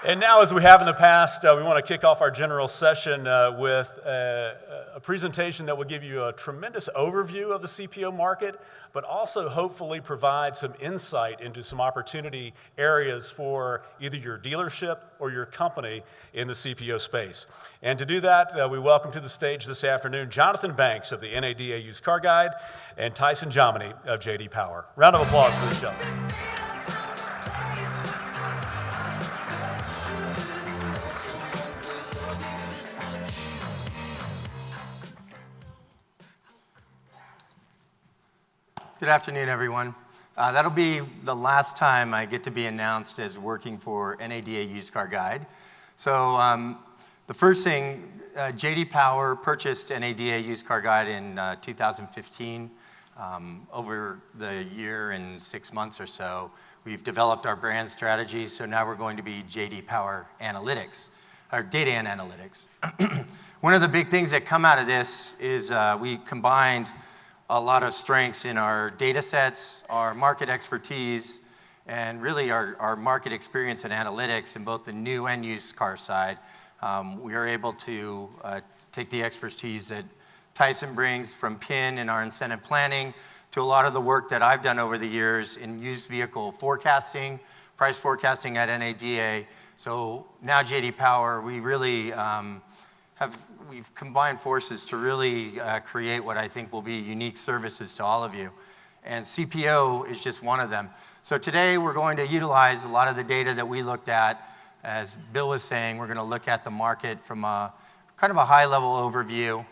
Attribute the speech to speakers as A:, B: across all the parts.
A: And now, as we have in the past, we want to kick off our general session with a presentation that will give you a tremendous overview of the CPO market, but also hopefully provide some insight into some opportunity areas for either your dealership or your company in the CPO space. And to do that, we welcome to the stage this afternoon Jonathan Banks of the NADA Used Car Guide and Tyson Jominy of J.D. Power. Round of applause for this gentleman.
B: Good afternoon, everyone. That'll be the last time I get to be announced as working for NADA Used Car Guide. So the first thing, J.D. Power purchased NADA Used Car Guide in 2015. Over the year and 6 months or so, we've developed our brand strategy, so now we're going to be J.D. Power Analytics, or Data and Analytics. One of the big things that come out of this is we combined a lot of strengths in our data sets, our market expertise, and really our market experience and analytics in both the new and used car side. We are able to take the expertise that Tyson brings from PIN in our incentive planning to a lot of the work that I've done over the years in used vehicle forecasting, price forecasting at NADA. So now J.D. Power, we really we've combined forces to really create what I think will be unique services to all of you. And CPO is just one of them. So today we're going to utilize a lot of the data that we looked at. As Bill was saying, we're going to look at the market from a kind of a high-level overview.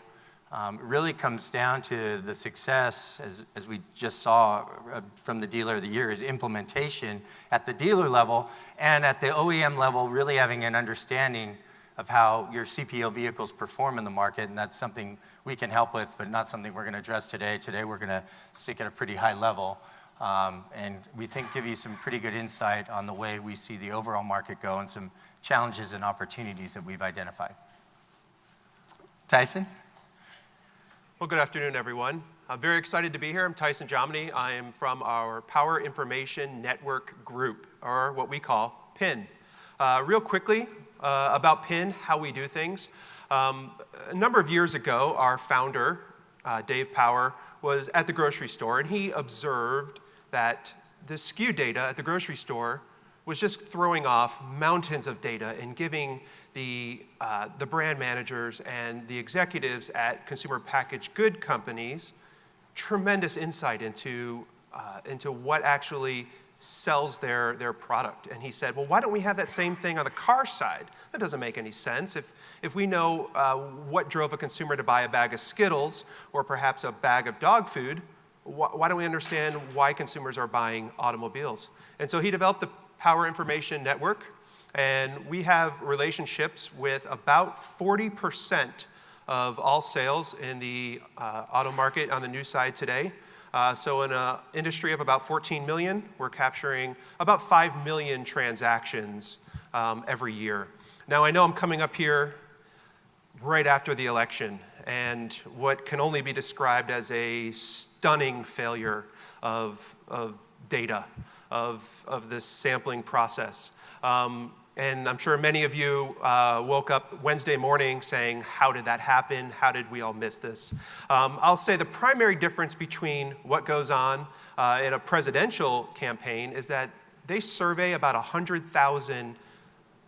B: It really comes down to the success, as we just saw from the Dealer of the Year, is implementation at the dealer level and at the OEM level, really having an understanding of how your CPO vehicles perform in the market, and that's something we can help with, but not something we're going to address today. Today we're going to stick at a pretty high level, and we think give you some pretty good insight on the way we see the overall market go and some challenges and opportunities that we've identified. Tyson?
C: Well, good afternoon, everyone. I'm very excited to be here. I'm Tyson Jominy. I am from our Power Information Network Group, or what we call PIN. Real quickly, about PIN, how we do things. A number of years ago, our founder, Dave Power, was at the grocery store, and he observed that the SKU data at the grocery store was just throwing off mountains of data and giving the brand managers and the executives at consumer packaged good companies tremendous insight into what actually sells their product. And he said, well, why don't we have that same thing on the car side? That doesn't make any sense. If we know what drove a consumer to buy a bag of Skittles or perhaps a bag of dog food, why don't we understand why consumers are buying automobiles? And so he developed the Power Information Network, and we have relationships with about 40% of all sales in the auto market on the new side today. So in an industry of about 14 million, we're capturing about 5 million transactions every year. Now, I know I'm coming up here right after the election, and what can only be described as a stunning failure of data, of this sampling process. And I'm sure many of you woke up Wednesday morning saying, how did that happen? How did we all miss this? I'll say the primary difference between what goes on in a presidential campaign is that they survey about 100,000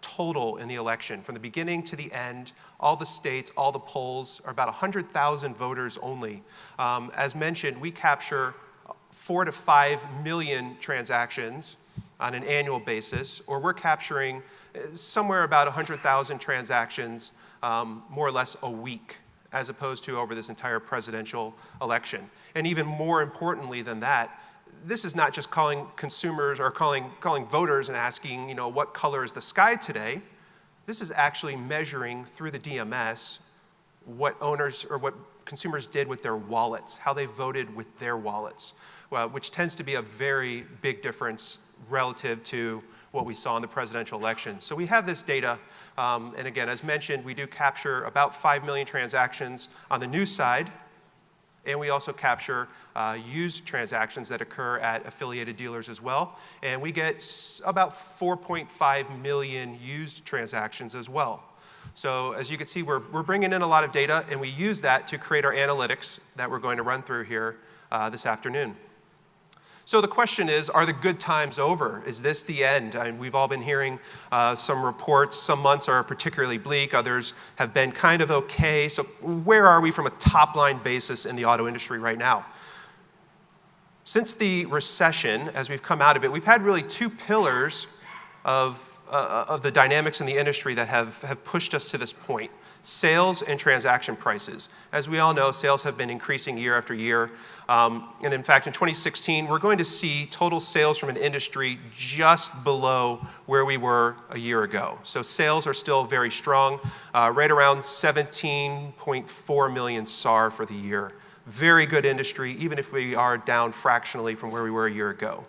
C: total in the election. From the beginning to the end, all the states, all the polls are about 100,000 voters only. As mentioned, we capture 4 to 5 million transactions on an annual basis, or we're capturing somewhere about 100,000 transactions more or less a week, as opposed to over this entire presidential election. And even more importantly than that, this is not just calling consumers or calling voters and asking, what color is the sky today? This is actually measuring through the DMS what owners or what consumers did with their wallets, how they voted with their wallets, which tends to be a very big difference relative to what we saw in the presidential election. So we have this data, and again, as mentioned, we do capture about 5 million transactions on the new side, And we also capture used transactions that occur at affiliated dealers as well. And we get about 4.5 million used transactions as well. So as you can see, we're bringing in a lot of data, and we use that to create our analytics that we're going to run through here this afternoon. So the question is, are the good times over? Is this the end? I mean, we've all been hearing some reports. Some months are particularly bleak. Others have been kind of okay. So where are we from a top-line basis in the auto industry right now? Since the recession, as we've come out of it, we've had really two pillars of the dynamics in the industry that have pushed us to this point: sales and transaction prices. As we all know, sales have been increasing year after year. And in fact, in 2016, we're going to see total sales from an industry just below where we were a year ago. So sales are still very strong, right around 17.4 million SAR for the year. Very good industry, even if we are down fractionally from where we were a year ago.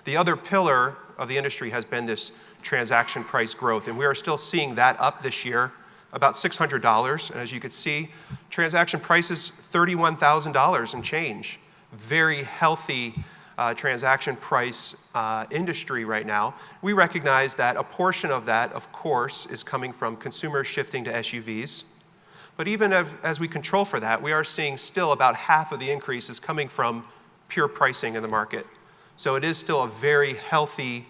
C: The other pillar of the industry has been this transaction price growth, and we are still seeing that up this year, about $600. And as you can see, transaction price is $31,000 and change. Very healthy transaction price industry right now. We recognize that a portion of that, of course, is coming from consumers shifting to SUVs. But even as we control for that, we are seeing still about half of the increase is coming from pure pricing in the market. So it is still a very healthy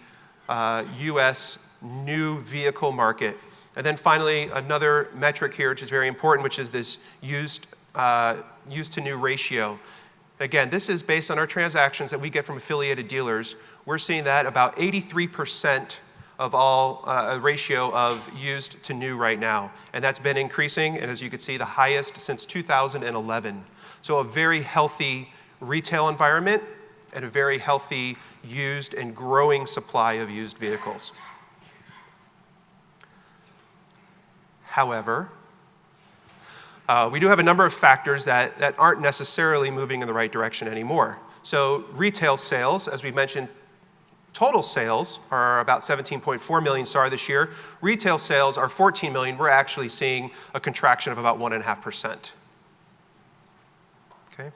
C: U.S. new vehicle market. And then finally, another metric here, which is very important, which is this used to new ratio. Again, this is based on our transactions that we get from affiliated dealers. We're seeing that about 83% of all a ratio of used to new right now. And that's been increasing, and as you can see, the highest since 2011. So a very healthy retail environment and a very healthy used and growing supply of used vehicles. However, we do have a number of factors that aren't necessarily moving in the right direction anymore. So retail sales, as we mentioned, total sales are about 17.4 million SAR this year. Retail sales are 14 million. We're actually seeing a contraction of about 1.5%. Okay.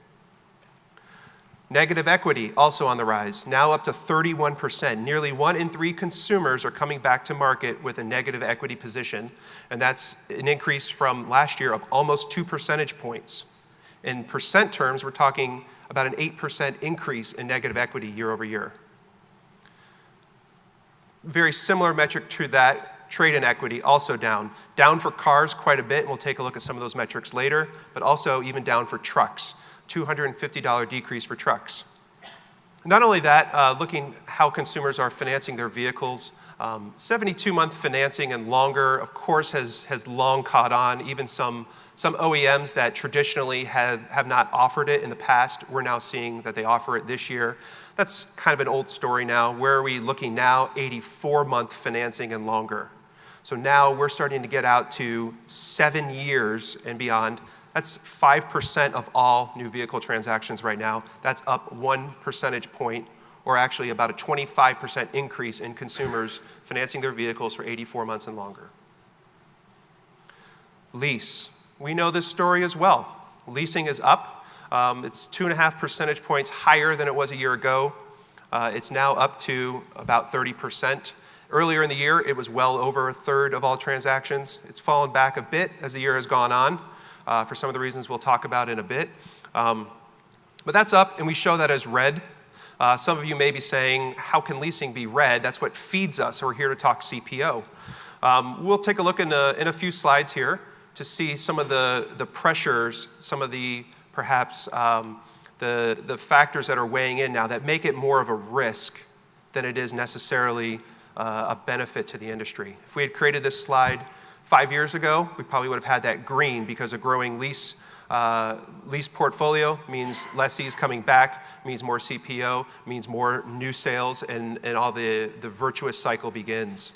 C: Negative equity also on the rise, now up to 31%. Nearly 1 in 3 consumers are coming back to market with a negative equity position, and that's an increase from last year of almost 2 percentage points. In percent terms, we're talking about an 8% increase in negative equity year over year. Very similar metric to that, trade-in equity also down. Down for cars quite a bit, and we'll take a look at some of those metrics later, but also even down for trucks. $250 decrease for trucks. Not only that, looking how consumers are financing their vehicles, 72-month financing and longer, of course, has long caught on. Even some OEMs that traditionally have not offered it in the past, we're now seeing that they offer it this year. That's kind of an old story now. Where are we looking now? 84-month financing and longer. So now we're starting to get out to 7 years and beyond. That's 5% of all new vehicle transactions right now. That's up 1 percentage point, or actually about a 25% increase in consumers financing their vehicles for 84 months and longer. Lease. We know this story as well. Leasing is up. It's 2.5 percentage points higher than it was a year ago. It's now up to about 30%. Earlier in the year, it was well over a third of all transactions. It's fallen back a bit as the year has gone on. For some of the reasons we'll talk about in a bit. But that's up, and we show that as red. Some of you may be saying, how can leasing be red? That's what feeds us. We're here to talk CPO. We'll take a look in a few slides here to see some of the pressures, some of the perhaps the factors that are weighing in now that make it more of a risk than it is necessarily a benefit to the industry. If we had created this slide 5 years ago, we probably would have had that green, because a growing lease portfolio means lessees coming back, means more CPO, means more new sales, and all the virtuous cycle begins.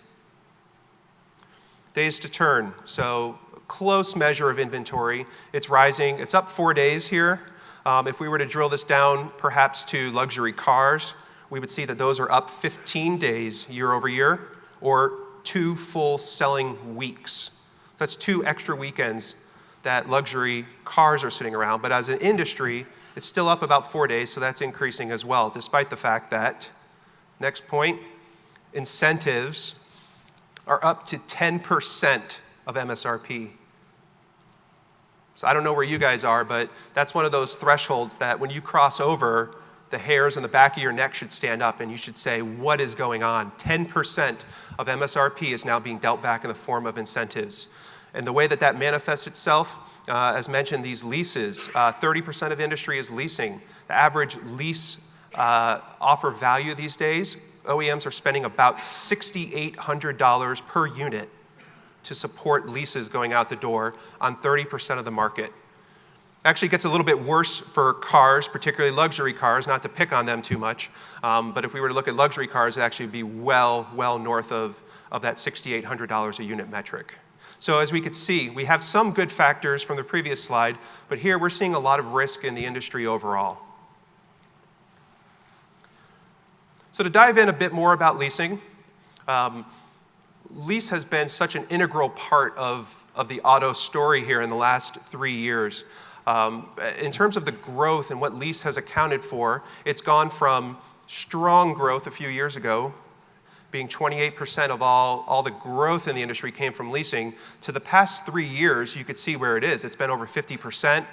C: Days to turn. So close measure of inventory. It's rising. It's up 4 days here. If we were to drill this down perhaps to luxury cars, we would see that those are up 15 days year over year, or 2 full selling weeks. That's 2 extra weekends that luxury cars are sitting around, but as an industry, it's still up about 4 days, so that's increasing as well, despite the fact that, next point, incentives are up to 10% of MSRP. So I don't know where you guys are, but that's one of those thresholds that when you cross over, the hairs on the back of your neck should stand up and you should say, what is going on? 10% of MSRP is now being dealt back in the form of incentives. And the way that that manifests itself, as mentioned, these leases, 30% of industry is leasing. The average lease offer value these days, OEMs are spending about $6,800 per unit to support leases going out the door on 30% of the market. Actually, it gets a little bit worse for cars, particularly luxury cars, not to pick on them too much, but if we were to look at luxury cars, it'd actually be well north of that $6,800 a unit metric. So as we could see, we have some good factors from the previous slide, but here we're seeing a lot of risk in the industry overall. So to dive in a bit more about leasing, lease has been such an integral part of the auto story here in the last 3 years. In terms of the growth and what lease has accounted for, it's gone from strong growth a few years ago, being 28% of all the growth in the industry came from leasing, to the past 3 years, you could see where it is. It's been over 50%,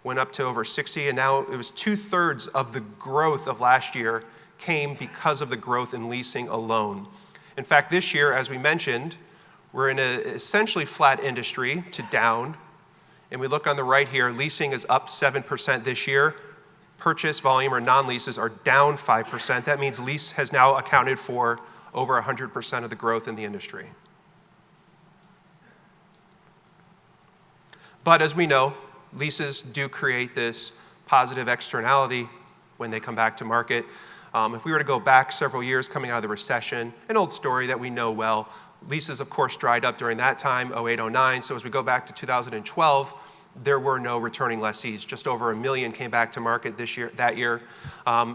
C: went up to over 60, and now it was 2/3 of the growth of last year came because of the growth in leasing alone. In fact, this year, as we mentioned, we're in an essentially flat industry to down. And we look on the right here, leasing is up 7% this year. Purchase volume or non-leases are down 5%. That means lease has now accounted for over 100% of the growth in the industry. But as we know, leases do create this positive externality when they come back to market. If we were to go back several years coming out of the recession, an old story that we know well, leases of course dried up during that time, 08, 09. So as we go back to 2012, there were no returning lessees. Just over 1 million came back to market that year.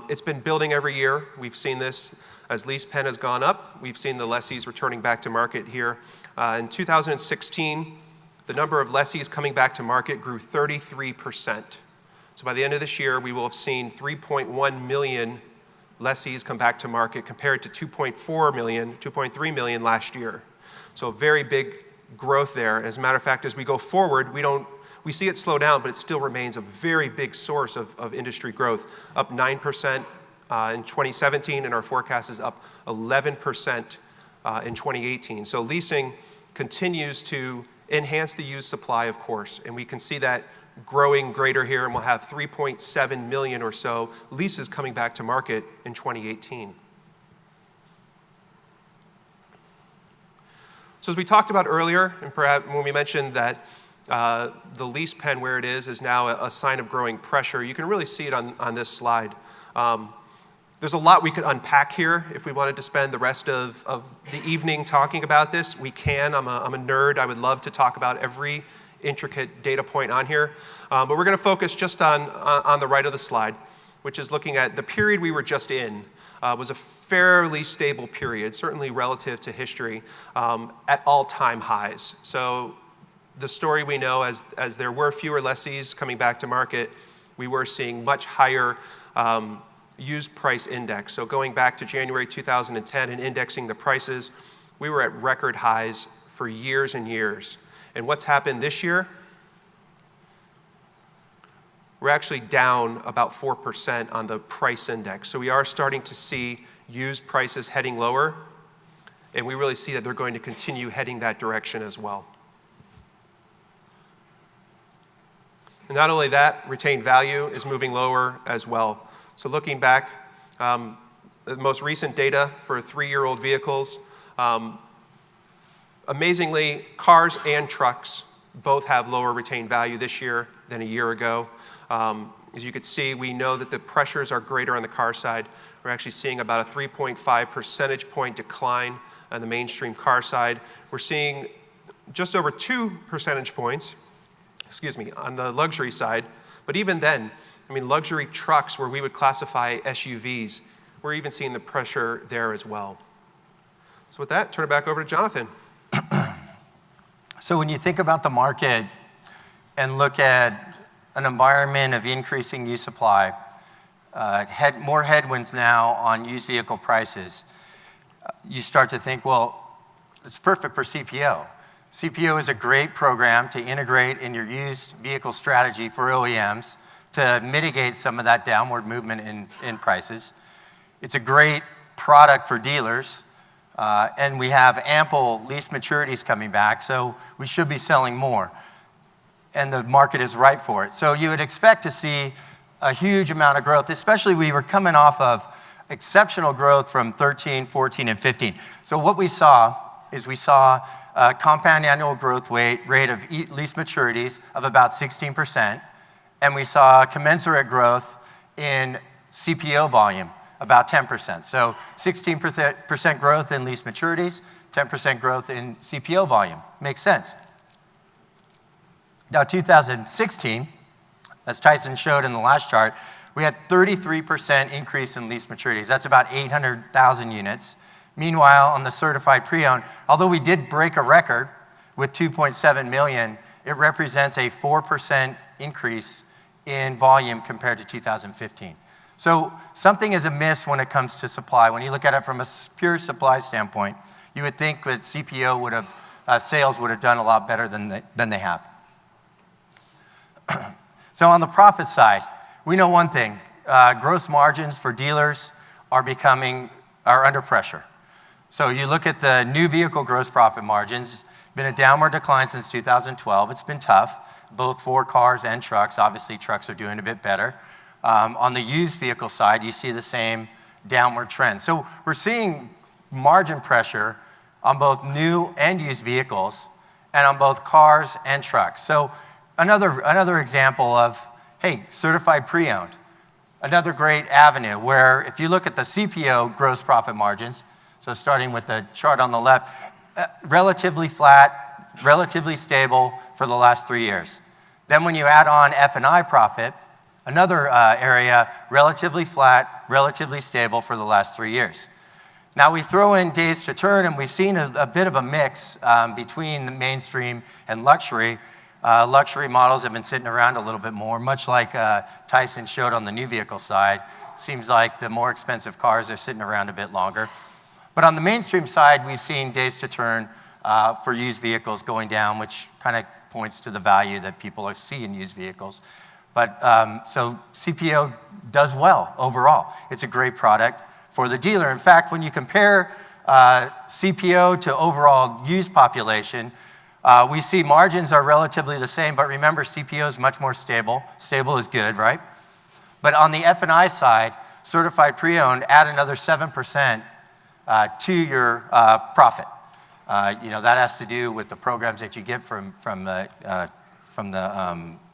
C: It's been building every year. We've seen this as lease pen has gone up. We've seen the lessees returning back to market here. In 2016, the number of lessees coming back to market grew 33%. So by the end of this year, we will have seen 3.1 million lessees come back to market compared to 2.4 million, 2.3 million last year. So very big growth there. As a matter of fact, as we go forward, we see it slow down, but it still remains a very big source of industry growth, up 9% in 2017, and our forecast is up 11% in 2018. So leasing continues to enhance the used supply, of course, and we can see that growing greater here, and we'll have 3.7 million or so leases coming back to market in 2018. So as we talked about earlier, and perhaps when we mentioned that the lease pen where it is now a sign of growing pressure, you can really see it on this slide. There's a lot we could unpack here. If we wanted to spend the rest of the evening talking about this, we can. I'm a nerd. I would love to talk about every intricate data point on here. But we're going to focus just on the right of the slide, which is looking at the period we were just in. Was a fairly stable period, certainly relative to history, at all-time highs. So the story we know, as there were fewer lessees coming back to market, we were seeing much higher used price index. So going back to January 2010 and indexing the prices, we were at record highs for years and years. And what's happened this year? We're actually down about 4% on the price index. So we are starting to see used prices heading lower, and we really see that they're going to continue heading that direction as well. And not only that, retained value is moving lower as well. So looking back, the most recent data for 3-year-old vehicles, amazingly, cars and trucks both have lower retained value this year than a year ago. As you can see, we know that the pressures are greater on the car side. We're actually seeing about a 3.5 percentage point decline on the mainstream car side. We're seeing just over 2 percentage points, on the luxury side. But even then, luxury trucks, where we would classify SUVs, we're even seeing the pressure there as well. So with that, turn it back over to Jonathan.
B: So when you think about the market, and look at an environment of increasing used supply, more headwinds now on used vehicle prices, you start to think, well, it's perfect for CPO. CPO is a great program to integrate in your used vehicle strategy for OEMs to mitigate some of that downward movement in prices. It's a great product for dealers, and we have ample lease maturities coming back, so we should be selling more. And the market is ripe for it. So you would expect to see a huge amount of growth, especially we were coming off of exceptional growth from 13, 14, and 15. So what we saw is a compound annual growth rate of lease maturities of about 16%, and we saw commensurate growth in CPO volume, about 10%. So 16% growth in lease maturities, 10% growth in CPO volume. Makes sense. Now, 2016, as Tyson showed in the last chart, we had 33% increase in lease maturities. That's about 800,000 units. Meanwhile, on the certified pre-owned, although we did break a record with 2.7 million, it represents a 4% increase in volume compared to 2015. So something is amiss when it comes to supply. When you look at it from a pure supply standpoint, you would think that CPO would have, sales would have done a lot better than they have. So on the profit side, we know one thing, gross margins for dealers are under pressure. So you look at the new vehicle gross profit margins, been a downward decline since 2012. It's been tough, both for cars and trucks. Obviously, trucks are doing a bit better. On the used vehicle side, you see the same downward trend. So we're seeing margin pressure on both new and used vehicles and on both cars and trucks. So another example of, hey, certified pre-owned, another great avenue where if you look at the CPO gross profit margins, so starting with the chart on the left, relatively flat, relatively stable for the last 3 years. Then when you add on F&I profit, another area, relatively flat, relatively stable for the last 3 years. Now we throw in days to turn, and we've seen a bit of a mix between the mainstream and luxury. Luxury models have been sitting around a little bit more, much like Tyson showed on the new vehicle side. Seems like the more expensive cars are sitting around a bit longer. But on the mainstream side, we've seen days to turn for used vehicles going down, which kind of points to the value that people see in used vehicles. But so CPO does well overall. It's a great product for the dealer. In fact, when you compare CPO to overall used population, we see margins are relatively the same, but remember, CPO is much more stable. Stable is good, right? But on the F&I side, certified pre-owned, add another 7% to your profit. That has to do with the programs that you get from the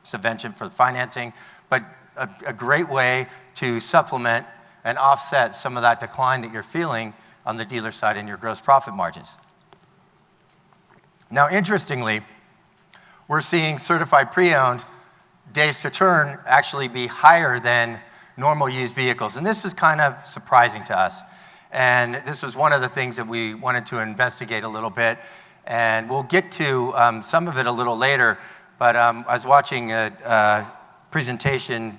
B: subvention for the financing, but a great way to supplement and offset some of that decline that you're feeling on the dealer side in your gross profit margins. Now, interestingly, we're seeing certified pre-owned days to turn actually be higher than normal used vehicles, and this was kind of surprising to us. And this was one of the things that we wanted to investigate a little bit, and we'll get to some of it a little later. But I was watching a presentation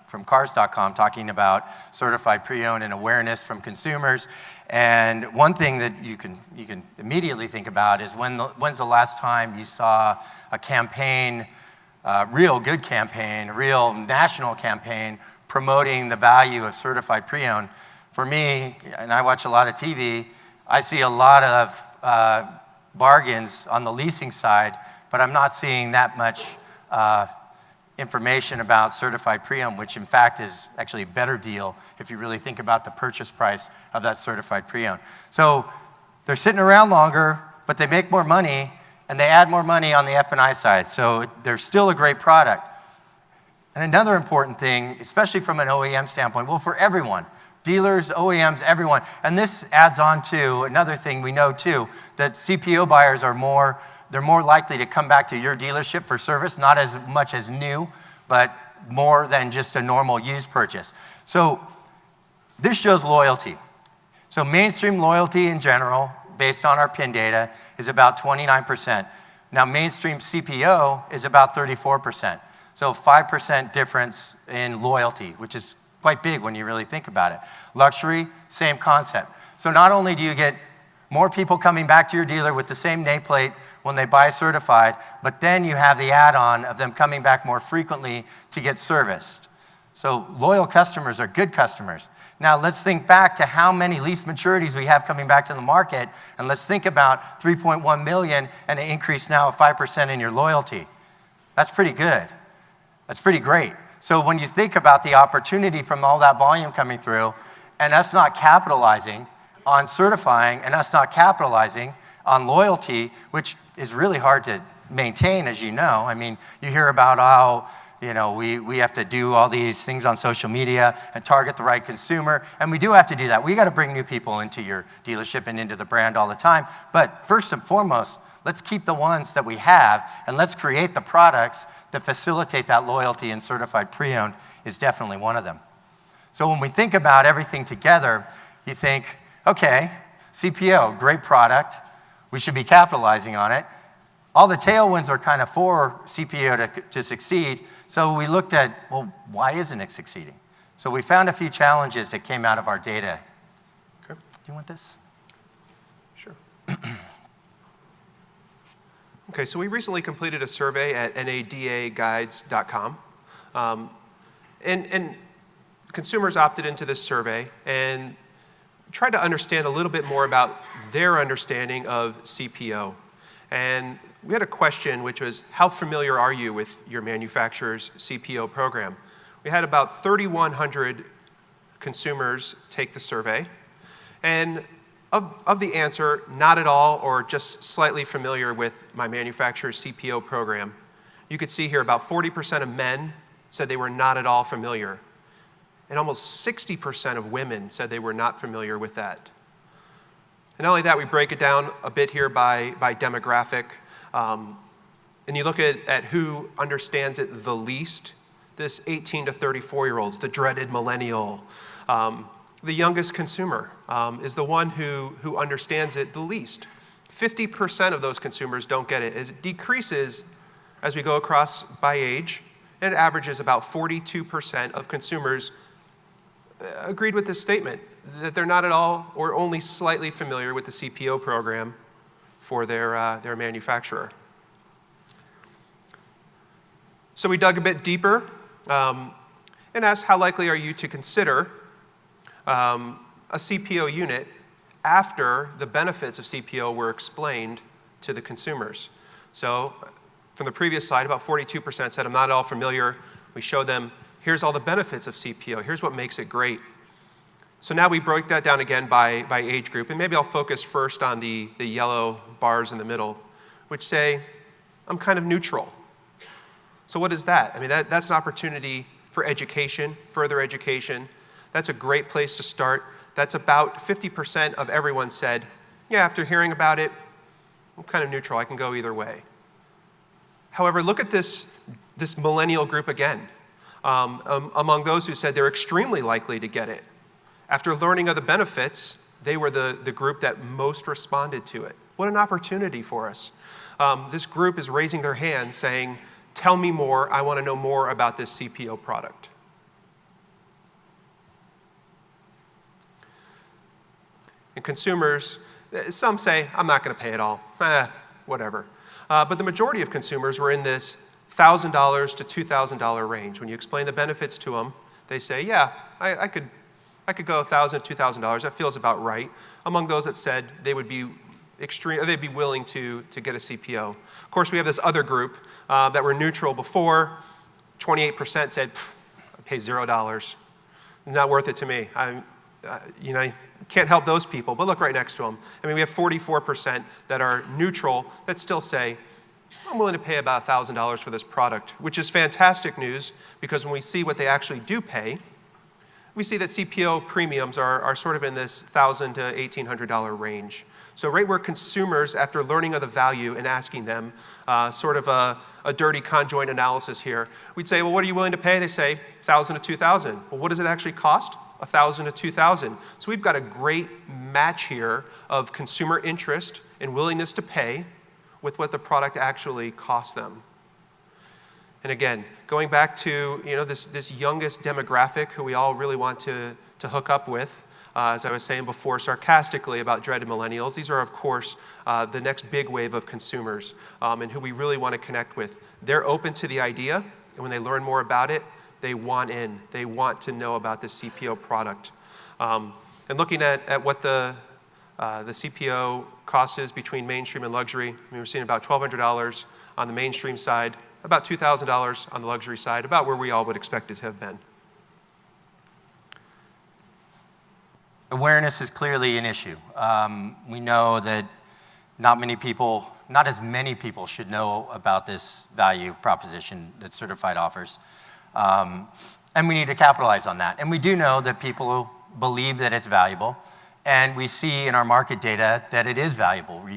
B: from Cars.com talking about certified pre-owned and awareness from consumers. And one thing that you can immediately think about is when's the last time you saw a campaign, real good campaign, real national campaign promoting the value of certified pre-owned. For me, and I watch a lot of TV, I see a lot of bargains on the leasing side, but I'm not seeing that much information about certified pre-owned, which in fact is actually a better deal if you really think about the purchase price of that certified pre-owned. So they're sitting around longer, but they make more money, and they add more money on the F&I side. So they're still a great product. And another important thing, especially from an OEM standpoint, well, for everyone, dealers, OEMs, everyone. And this adds on to another thing we know too, that CPO buyers are more likely to come back to your dealership for service, not as much as new, but more than just a normal used purchase. So this shows loyalty. So mainstream loyalty in general, based on our PIN data, is about 29%. Now, mainstream CPO is about 34%. So 5% difference in loyalty, which is quite big when you really think about it. Luxury, same concept. So not only do you get more people coming back to your dealer with the same nameplate when they buy certified, but then you have the add-on of them coming back more frequently to get serviced. So loyal customers are good customers. Now let's think back to how many lease maturities we have coming back to the market, and let's think about 3.1 million and an increase now of 5% in your loyalty. That's pretty good. That's pretty great. So when you think about the opportunity from all that volume coming through, and us not capitalizing on certifying, and us not capitalizing on loyalty, which is really hard to maintain, as you know. I mean, you hear about how we have to do all these things on social media and target the right consumer, and we do have to do that. We got to bring new people into your dealership and into the brand all the time. But first and foremost, let's keep the ones that we have, and let's create the products that facilitate that loyalty, and certified pre-owned is definitely one of them. So when we think about everything together, you think, okay, CPO, great product. We should be capitalizing on it. All the tailwinds are kind of for CPO to succeed. So we looked at, well, why isn't it succeeding? So we found a few challenges that came out of our data.
C: Okay.
B: Do you want this?
C: Sure. Okay, so we recently completed a survey at nadaguides.com. And consumers opted into this survey and tried to understand a little bit more about their understanding of CPO. And we had a question which was, how familiar are you with your manufacturer's CPO program? We had about 3,100 consumers take the survey. And of the answer, not at all or just slightly familiar with my manufacturer's CPO program, you could see here about 40% of men said they were not at all familiar. And almost 60% of women said they were not familiar with that. And not only that, we break it down a bit here by demographic. And you look at who understands it the least. This 18 to 34-year-olds, the dreaded millennial. The youngest consumer is the one who understands it the least. 50% of those consumers don't get it. As it decreases as we go across by age, and it averages about 42% of consumers agreed with this statement, that they're not at all or only slightly familiar with the CPO program for their manufacturer. So we dug a bit deeper and asked, how likely are you to consider a CPO unit after the benefits of CPO were explained to the consumers? So from the previous slide, about 42% said, I'm not at all familiar. We showed them, here's all the benefits of CPO. Here's what makes it great. So now we broke that down again by age group, and maybe I'll focus first on the yellow bars in the middle, which say, I'm kind of neutral. So what is that? I mean, that's an opportunity for education, further education. That's a great place to start. That's about 50% of everyone said, yeah, after hearing about it, I'm kind of neutral. I can go either way. However, look at this millennial group again. Among those who said they're extremely likely to get it, after learning of the benefits, they were the group that most responded to it. What an opportunity for us. This group is raising their hand saying, tell me more, I want to know more about this CPO product. And consumers, some say, I'm not going to pay it all, whatever. But the majority of consumers were in this $1,000 to $2,000 range. When you explain the benefits to them, they say, yeah, I could go $1,000 to $2,000. That feels about right. Among those that said they would be they'd be willing to get a CPO. Of course, we have this other group that were neutral before. 28% said, I pay $0. Not worth it to me. You can't help those people, but look right next to them. I mean, we have 44% that are neutral that still say, I'm willing to pay about $1,000 for this product, which is fantastic news because when we see what they actually do pay, we see that CPO premiums are sort of in this $1,000 to $1,800 range. So right where consumers, after learning of the value and asking them, sort of a dirty conjoint analysis here, we'd say, well, what are you willing to pay? They say $1,000 to $2,000. Well, what does it actually cost? $1,000 to $2,000. So we've got a great match here of consumer interest and willingness to pay with what the product actually costs them. And again, going back to this youngest demographic who we all really want to hook up with, as I was saying before sarcastically about dreaded millennials, these are of course the next big wave of consumers and who we really want to connect with. They're open to the idea, and when they learn more about it, they want in. They want to know about the CPO product. And looking at what the CPO cost is between mainstream and luxury, we're seeing about $1,200 on the mainstream side, about $2,000 on the luxury side, about where we all would expect it to have been.
B: Awareness is clearly an issue. We know that not as many people should know about this value proposition that Certified offers. And we need to capitalize on that. And we do know that people believe that it's valuable. And we see in our market data that it is valuable.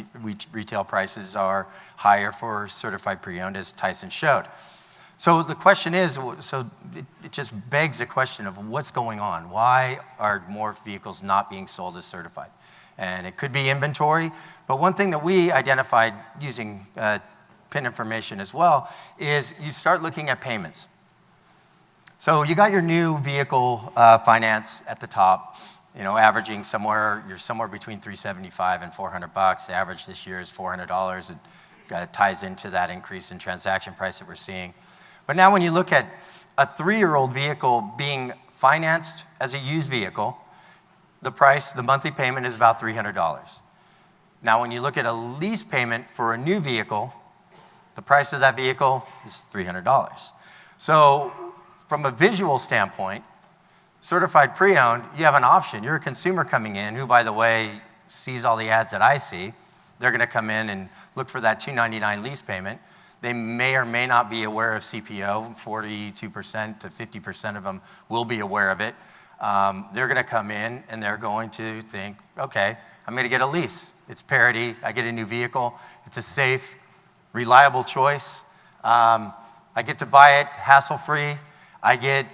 B: Retail prices are higher for Certified Pre-Owned, as Tyson showed. So the question is, it just begs the question of what's going on? Why are more vehicles not being sold as certified? And it could be inventory, but one thing that we identified using PIN information as well is you start looking at payments. So you got your new vehicle finance at the top, averaging somewhere between $375 and $400. The average this year is $400. It ties into that increase in transaction price that we're seeing. But now when you look at a 3-year-old vehicle being financed as a used vehicle, the monthly payment is about $300. Now when you look at a lease payment for a new vehicle, the price of that vehicle is $300. So from a visual standpoint, Certified Pre-Owned, you have an option. You're a consumer coming in who, by the way, sees all the ads that I see. They're going to come in and look for that $299 lease payment. They may or may not be aware of CPO. 42% to 50% of them will be aware of it. They're going to come in and they're going to think, okay, I'm going to get a lease. It's parity. I get a new vehicle. It's a safe, reliable choice. I get to buy it hassle-free. I get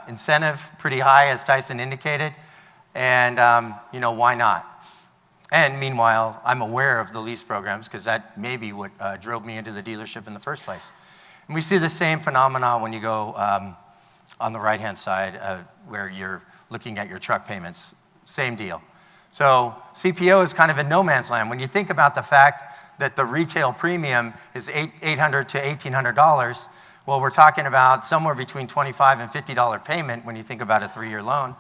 B: incentive pretty high, as Tyson indicated. And, why not? And meanwhile, I'm aware of the lease programs because that may be what drove me into the dealership in the first place. And we see the same phenomenon when you go on the right-hand side where you're looking at your truck payments. Same deal. So CPO is kind of in no man's land. When you think about the fact that the retail premium is $800 to $1,800, well, we're talking about somewhere between $25 and $50 payment when you think about a 3-year loan.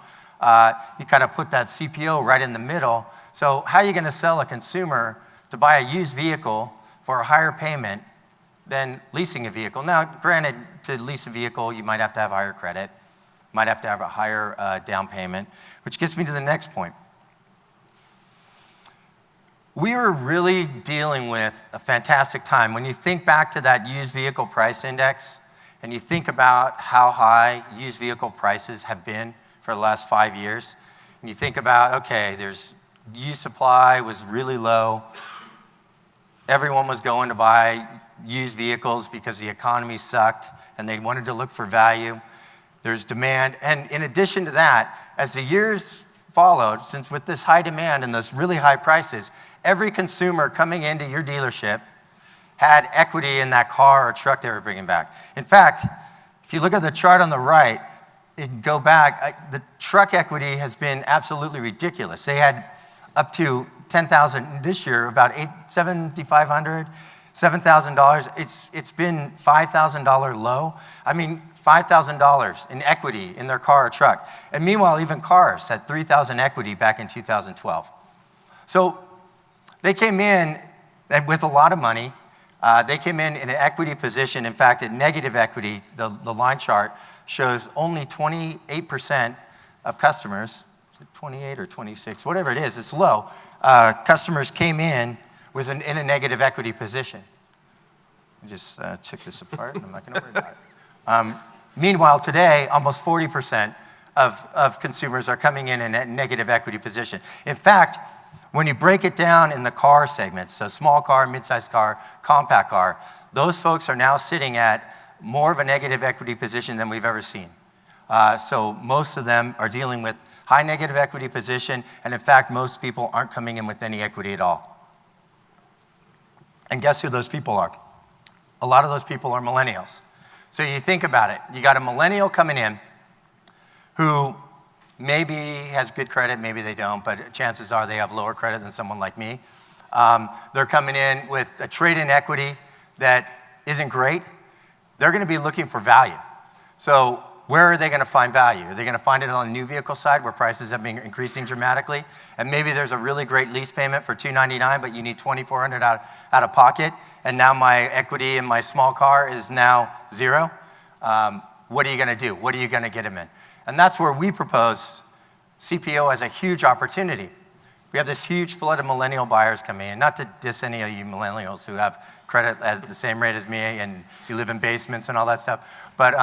B: You kind of put that CPO right in the middle. So how are you going to sell a consumer to buy a used vehicle for a higher payment than leasing a vehicle? Now, granted, to lease a vehicle, you might have to have higher credit, might have to have a higher down payment, which gets me to the next point. We are really dealing with a fantastic time. When you think back to that used vehicle price index, and you think about how high used vehicle prices have been for the last 5 years, and you think about, okay, used supply was really low. Everyone was going to buy used vehicles because the economy sucked, and they wanted to look for value. There's demand. And in addition to that, as the years followed, since with this high demand and those really high prices, every consumer coming into your dealership had equity in that car or truck they were bringing back. In fact, if you look at the chart on the right, go back, the truck equity has been absolutely ridiculous. They had up to $10,000 this year, about $7,500, $7,000. It's been $5,000 low. I mean, $5,000 in equity in their car or truck. And meanwhile, even cars had $3,000 equity back in 2012. So they came in with a lot of money. They came in an equity position. In fact, at negative equity, the line chart shows only 28% of customers, 28 or 26, whatever it is, it's low. Customers came in in a negative equity position. I just took this apart, and I'm not going to worry about it. Meanwhile, today, almost 40% of consumers are coming in a negative equity position. In fact, when you break it down in the car segments, so small car, mid-sized car, compact car, those folks are now sitting at more of a negative equity position than we've ever seen. So most of them are dealing with high negative equity position, and in fact, most people aren't coming in with any equity at all. And guess who those people are? A lot of those people are millennials. So you think about it. You got a millennial coming in who maybe has good credit, maybe they don't, but chances are they have lower credit than someone like me. They're coming in with a trade-in equity that isn't great. They're going to be looking for value. So where are they going to find value? Are they going to find it on the new vehicle side where prices have been increasing dramatically? And maybe there's a really great lease payment for $299, but you need $2,400 out of pocket. And now my equity in my small car is now zero. What are you going to do? What are you going to get them in? And that's where we propose CPO as a huge opportunity. We have this huge flood of millennial buyers coming in. Not to diss any of you millennials who have credit at the same rate as me and you live in basements and all that stuff. But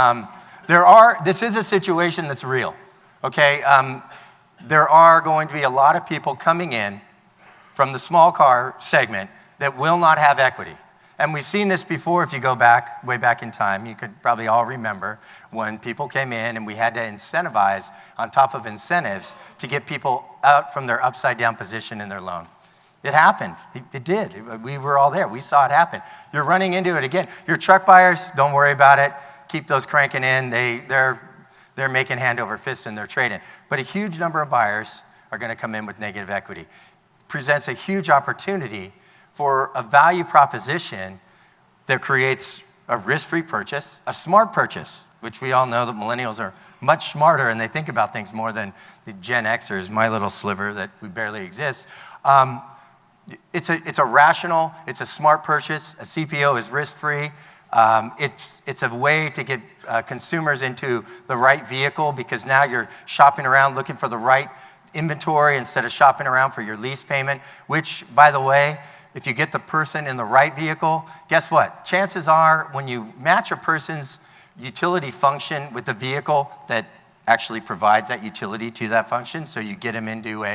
B: this is a situation that's real, okay? There are going to be a lot of people coming in from the small car segment that will not have equity. And we've seen this before. If you go back, way back in time, you could probably all remember when people came in and we had to incentivize on top of incentives to get people out from their upside down position in their loan. It happened. It did. We were all there. We saw it happen. You're running into it again. Your truck buyers, don't worry about it. Keep those cranking in. They're making hand over fist in their trade-in. But a huge number of buyers are going to come in with negative equity. Presents a huge opportunity for a value proposition that creates a risk-free purchase, a smart purchase, which we all know that millennials are much smarter and they think about things more than the Gen Xers, my little sliver that we barely exist. It's a rational, it's a smart purchase. A CPO is risk-free. It's a way to get consumers into the right vehicle because now you're shopping around looking for the right inventory instead of shopping around for your lease payment, which, by the way, if you get the person in the right vehicle, guess what? Chances are when you match a person's utility function with the vehicle that actually provides that utility to that function, so you get them into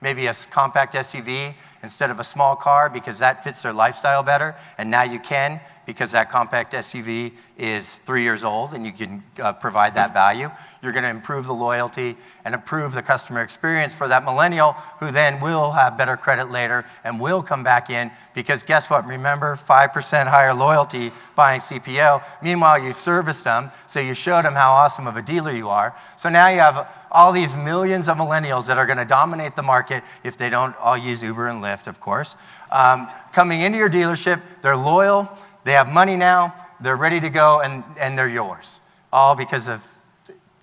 B: maybe a compact SUV instead of a small car because that fits their lifestyle better, and now you can because that compact SUV is 3 years old and you can provide that value. You're going to improve the loyalty and improve the customer experience for that millennial who then will have better credit later and will come back in because guess what? Remember, 5% higher loyalty buying CPO. Meanwhile, you've serviced them, so you showed them how awesome of a dealer you are. So now you have all these millions of millennials that are going to dominate the market if they don't all use Uber and Lyft, of course. Coming into your dealership, they're loyal, they have money now, they're ready to go, and they're yours. All because of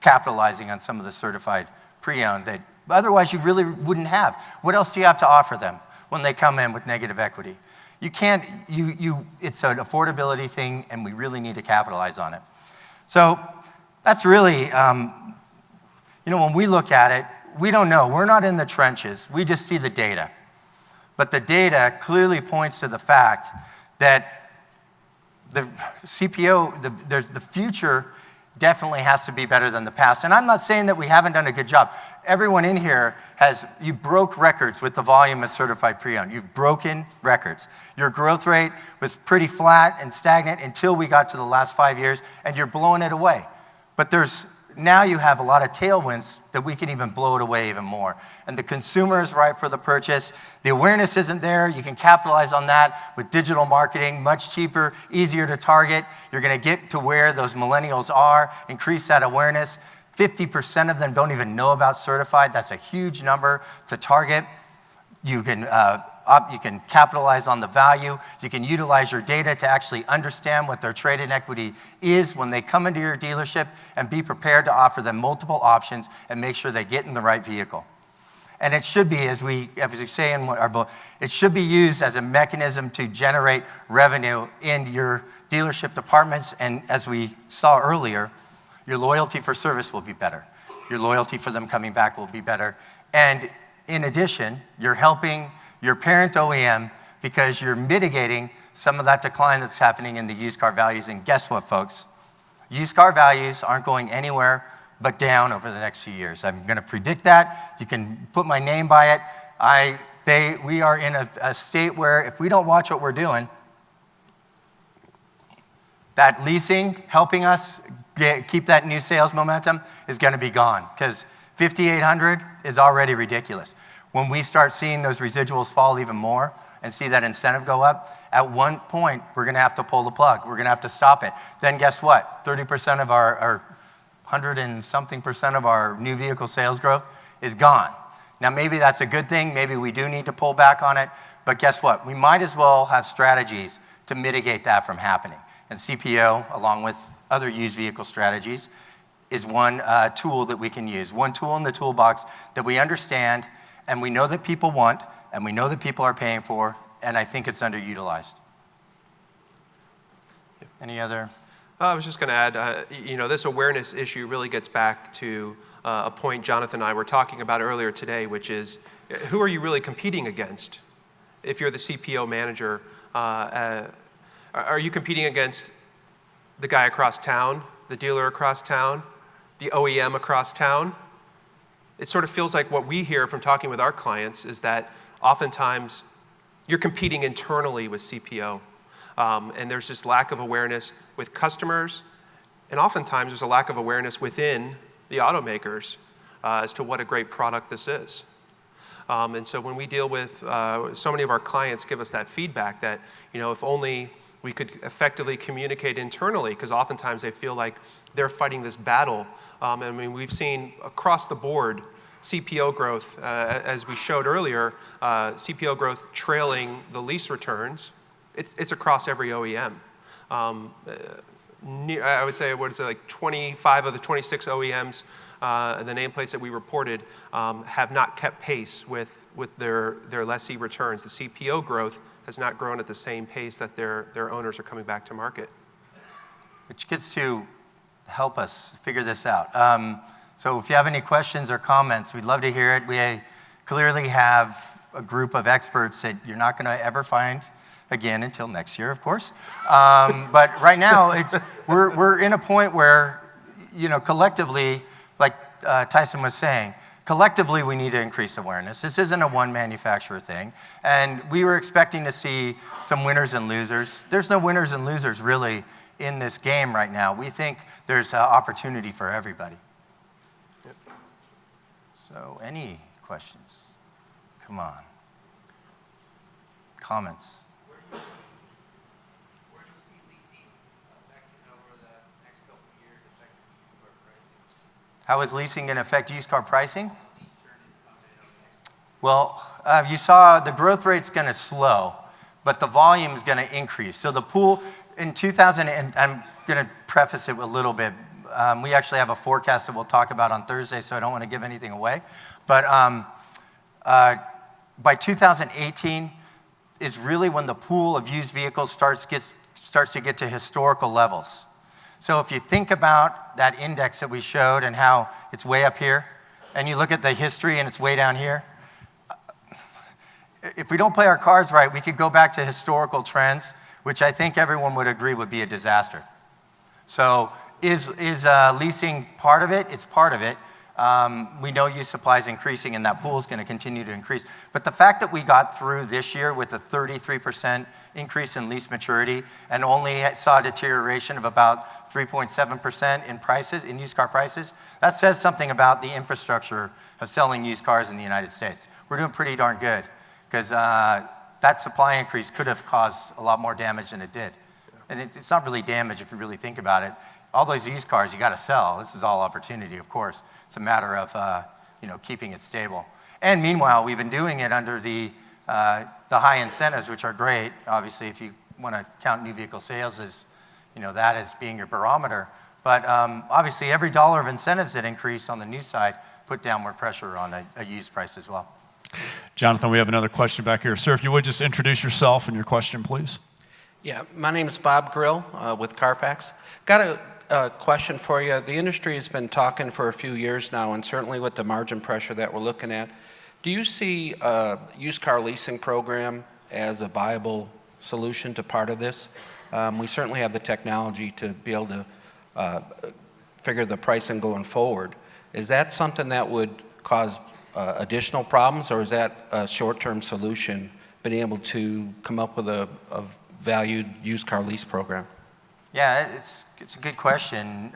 B: capitalizing on some of the certified pre-owned that otherwise you really wouldn't have. What else do you have to offer them when they come in with negative equity? You can't, it's an affordability thing, and we really need to capitalize on it. So that's really, when we look at it, we don't know. We're not in the trenches. We just see the data. But the data clearly points to the fact that the CPO, the future definitely has to be better than the past. And I'm not saying that we haven't done a good job. Everyone in here you broke records with the volume of certified pre-owned. You've broken records. Your growth rate was pretty flat and stagnant until we got to the last 5 years, and you're blowing it away. But now you have a lot of tailwinds that we can even blow it away even more. And the consumer is ripe for the purchase. The awareness isn't there. You can capitalize on that with digital marketing, much cheaper, easier to target. You're going to get to where those millennials are, increase that awareness. 50% of them don't even know about certified. That's a huge number to target. You can capitalize on the value. You can utilize your data to actually understand what their trade-in equity is when they come into your dealership and be prepared to offer them multiple options and make sure they get in the right vehicle. And it should be, as we say in our book, it should be used as a mechanism to generate revenue in your dealership departments. And as we saw earlier, your loyalty for service will be better. Your loyalty for them coming back will be better. And in addition, you're helping your parent OEM because you're mitigating some of that decline that's happening in the used car values. And guess what, folks? Used car values aren't going anywhere but down over the next few years. I'm going to predict that. You can put my name by it. We are in a state where if we don't watch what we're doing, that leasing, helping us keep that new sales momentum is going to be gone because 5,800 is already ridiculous. When we start seeing those residuals fall even more, and see that incentive go up, at one point, we're going to have to pull the plug. We're going to have to stop it. Then guess what? 30% of our 100 and something percent of our new vehicle sales growth is gone. Now, maybe that's a good thing. Maybe we do need to pull back on it. But guess what? We might as well have strategies to mitigate that from happening. And CPO, along with other used vehicle strategies, is one tool that we can use. One tool in the toolbox that we understand and we know that people want and we know that people are paying for, and I think it's underutilized. Any other?
C: I was just going to add, this awareness issue really gets back to a point Jonathan and I were talking about earlier today, which is who are you really competing against? If you're the CPO manager, are you competing against the guy across town, the dealer across town, the OEM across town? It sort of feels like what we hear from talking with our clients is that oftentimes you're competing internally with CPO. And there's this lack of awareness with customers, and oftentimes there's a lack of awareness within the automakers as to what a great product this is. And so when we deal with, so many of our clients give us that feedback that, if only we could effectively communicate internally, because oftentimes they feel like they're fighting this battle. We've seen across the board CPO growth, as we showed earlier, CPO growth trailing the lease returns. It's across every OEM. I would say, 25 of the 26 OEMs, the nameplates that we reported, have not kept pace with their lessee returns. The CPO growth has not grown at the same pace that their owners are coming back to market.
B: Which gets to help us figure this out. So if you have any questions or comments, we'd love to hear it. We clearly have a group of experts that you're not going to ever find again until next year, of course. But right now, we're in a point where, collectively, like Tyson was saying, collectively we need to increase awareness. This isn't a one manufacturer thing. And we were expecting to see some winners and losers. There's no winners and losers really in this game right now. We think there's an opportunity for everybody. Yep. So any questions? Come on. Comments? How is leasing going to affect used car pricing? Well, you saw the growth rate's going to slow, but the volume is going to increase. So the pool in 2000, and I'm going to preface it with a little bit. We actually have a forecast that we'll talk about on Thursday, so I don't want to give anything away. But by 2018 is really when the pool of used vehicles starts to get to historical levels. So if you think about that index that we showed and how it's way up here, and you look at the history and it's way down here, if we don't play our cards right, we could go back to historical trends, which I think everyone would agree would be a disaster. So is leasing part of it? It's part of it. We know used supply is increasing and that pool is going to continue to increase. But the fact that we got through this year with a 33% increase in lease maturity and only saw a deterioration of about 3.7% in prices, in used car prices, that says something about the infrastructure of selling used cars in the United States. We're doing pretty darn good because that supply increase could have caused a lot more damage than it did. And it's not really damage if you really think about it. All those used cars you got to sell. This is all opportunity, of course. It's a matter of keeping it stable. And meanwhile, we've been doing it under the high incentives, which are great. Obviously, if you want to count new vehicle sales as that as being your barometer. But obviously, every dollar of incentives that increase on the new side put downward pressure on a used price as well.
A: Jonathan, we have another question back here. Sir, if you would just introduce yourself and your question, please.
D: Yeah, my name is Bob Grill with Carfax. Got a question for you. The industry has been talking for a few years now, and certainly with the margin pressure that we're looking at, do you see a used car leasing program as a viable solution to part of this? We certainly have the technology to be able to figure the pricing going forward. Is that something that would cause additional problems, or is that a short-term solution, being able to come up with a valued used car lease program?
B: Yeah, it's a good question.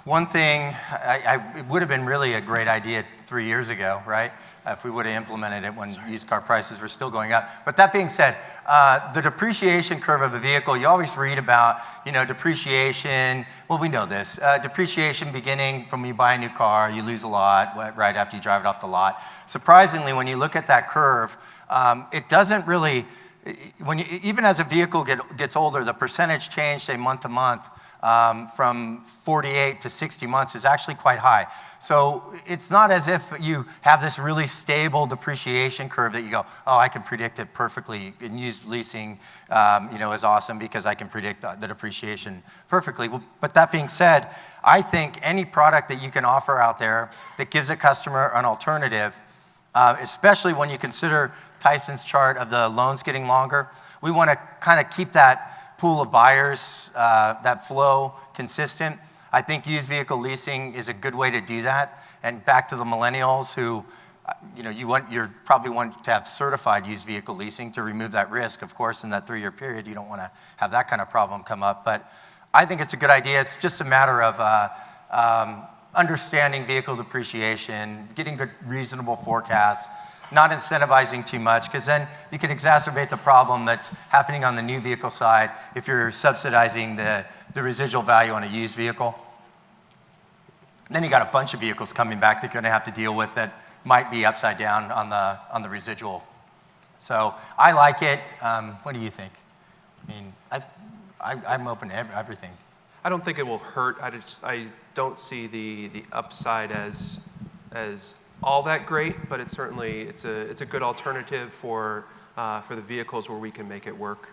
B: One thing, it would have been really a great idea 3 years ago, right? if we would have implemented it when used car prices were still going up. But that being said, the depreciation curve of a vehicle, you always read about, depreciation. Well, we know this. Depreciation beginning from when you buy a new car, you lose a lot right after you drive it off the lot. Surprisingly, when you look at that curve, it doesn't really, even as a vehicle gets older, the percentage change, say month to month, from 48 to 60 months is actually quite high. So it's not as if you have this really stable depreciation curve that you go, oh, I can predict it perfectly. And used leasing, is awesome because I can predict the depreciation perfectly. But that being said, I think any product that you can offer out there that gives a customer an alternative, especially when you consider Tyson's chart of the loans getting longer, we want to kind of keep that pool of buyers, that flow consistent. I think used vehicle leasing is a good way to do that. And back to the millennials who, you probably want to have certified used vehicle leasing to remove that risk. Of course, in that 3-year period, you don't want to have that kind of problem come up. But I think it's a good idea. It's just a matter of understanding vehicle depreciation, getting good, reasonable forecasts, not incentivizing too much, because then you can exacerbate the problem that's happening on the new vehicle side if you're subsidizing the residual value on a used vehicle. Then you got a bunch of vehicles coming back that you're going to have to deal with that might be upside down on the residual. So I like it. What do you think? I mean, I'm open to everything.
C: I don't think it will hurt. I don't see the upside as all that great, but it's a good alternative for the vehicles where we can make it work.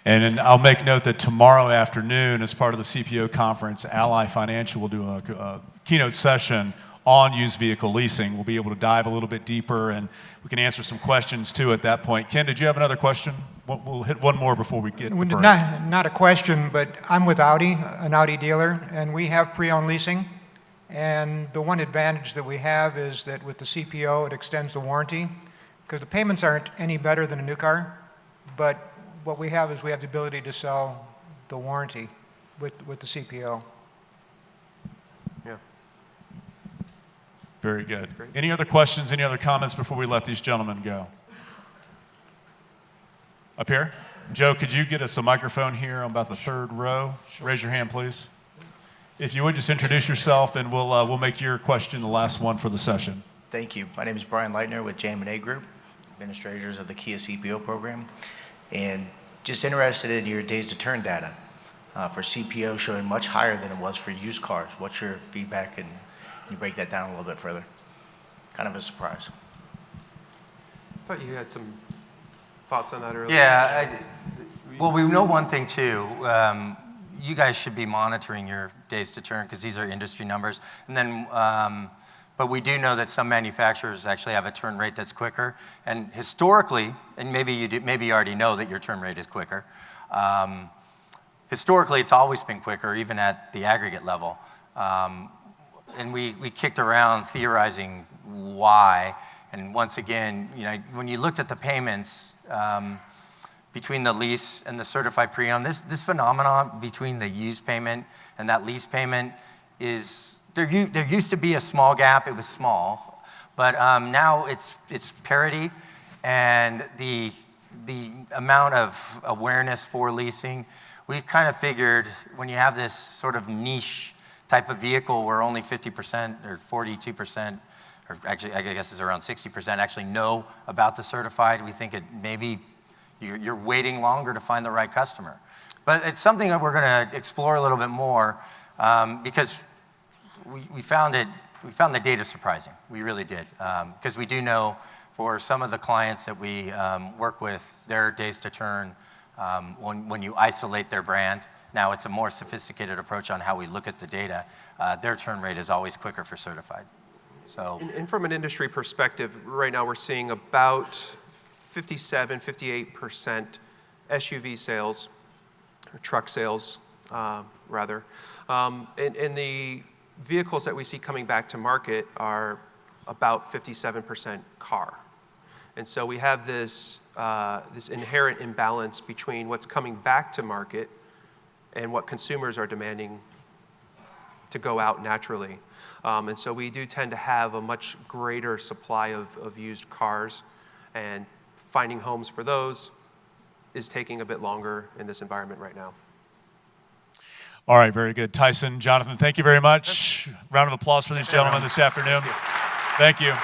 A: And I'll make note that tomorrow afternoon, as part of the CPO conference, Ally Financial will do a keynote session on used vehicle leasing. We'll be able to dive a little bit deeper, and we can answer some questions too at that point. Ken, did you have another question? We'll hit one more before we get to break.
E: Not a question, but I'm with Audi, an Audi dealer, and we have pre-owned leasing. And the one advantage that we have is that with the CPO, it extends the warranty, because the payments aren't any better than a new car, but what we have is we have the ability to sell the warranty with the CPO.
C: Yeah.
A: Very good. Any other questions, any other comments before we let these gentlemen go? Up here? Joe, could you get us a microphone here on about the third row? Sure. Raise your hand, please. If you would, just introduce yourself, and we'll make your question the last one for the session.
F: Thank you. My name is Brian Leitner with Jominy Group, administrators of the Kia CPO program, and just interested in your days to turn data for CPO showing much higher than it was for used cars. What's your feedback, and can you break that down a little bit further? Kind of a surprise.
C: I thought you had some thoughts on that earlier.
B: Yeah, well, we know one thing too. You guys should be monitoring your days to turn because these are industry numbers. And then, but we do know that some manufacturers actually have a turn rate that's quicker. And historically, and maybe you already know that your turn rate is quicker. Historically, it's always been quicker, even at the aggregate level. And we kicked around theorizing why. And once again, when you looked at the payments, between the lease and the certified pre-owned, this phenomenon between the used payment and that lease payment is, there used to be a small gap, it was small, but now it's parity, and the amount of awareness for leasing, we kind of figured when you have this sort of niche type of vehicle where only 50% or 42%, or actually I guess it's around 60% actually know about the certified, we think it maybe you're waiting longer to find the right customer. But it's something that we're going to explore a little bit more because we found the data surprising. We really did. Because we do know for some of the clients that we work with, their days to turn, when you isolate their brand, now it's a more sophisticated approach on how we look at the data, their turn rate is always quicker for certified. So,
C: and from an industry perspective, right now we're seeing about 58% SUV sales, or truck sales, rather. And the vehicles that we see coming back to market are about 57% car. And so we have this inherent imbalance between what's coming back to market and what consumers are demanding to go out naturally. And so we do tend to have a much greater supply of used cars, and finding homes for those is taking a bit longer in this environment right now.
G: All right, very good. Tyson, Jonathan, thank you very much. Round of applause for these gentlemen this afternoon. Thank you.